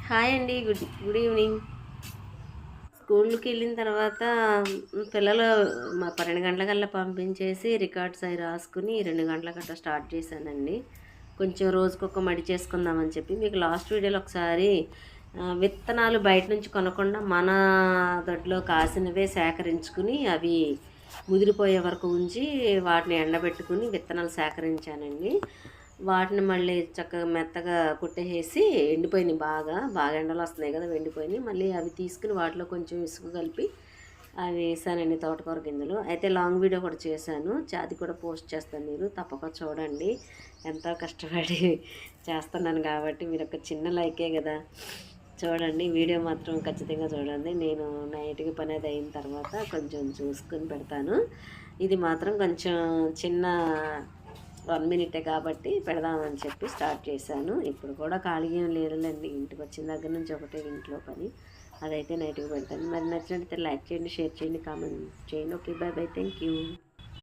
Hi అండి. Good good evening. స్కూల్‌కి వెళ్ళిన తర్వాత పిల్లలు 12 గంటలకల్లా పంపించేసి రికార్డ్స్ అవి రాసుకుని 2 గంటలకట్లా స్టార్ట్ చేశానండి. కొంచెం రోజుకొక మడి చేసుకుందామని చెప్పి మీకు లాస్ట్ వీడియోలో ఒకసారి విత్తనాలు బయట నుంచి కొనకుండా మన దొడ్లో కాసినవే సేకరించుకుని అవి ముదిరిపోయే వరకు ఉంచి వాటిని ఎండబెట్టుకుని విత్తనాలు సేకరించానండి. వాటిని మళ్ళీ చక్కగా మెత్తగా కుట్టేసేసి ఎండిపోయినాయి, బాగా బాగా ఎండలు వస్తున్నాయి కదా, ఎండిపోయినాయి. మళ్ళీ అవి తీసుకుని వాటిలో కొంచెం ఇసుక కలిపి అవి వేసానండి, తోటకూర గింజలు. అయితే లాంగ్ వీడియో కూడా చేశాను, అది కూడా పోస్ట్ చేస్తాను, మీరు తప్పక చూడండి. ఎంతో కష్టపడి చేస్తున్నాను కాబట్టి మీరు ఒక చిన్న లైకే కదా, చూడండి. వీడియో మాత్రం ఖచ్చితంగా చూడండి. నేను నైట్కి పని అది అయిన తర్వాత కొంచెం చూసుకొని పెడతాను. ఇది మాత్రం కొంచెం చిన్న 1 మినిటే కాబట్టి పెడదామని చెప్పి స్టార్ట్ చేశాను. ఇప్పుడు కూడా ఖాళీగా ఏం లేదులేండి, ఇంటికి వచ్చిన దగ్గర నుంచి ఒకటే ఇంట్లో పని. అదైతే నైట్కి పెడతాను. మరి నచ్చినట్లయితే లైక్ చేయండి, షేర్ చేయండి, కామెంట్ చేయండి. Okay, bye bye, thank you.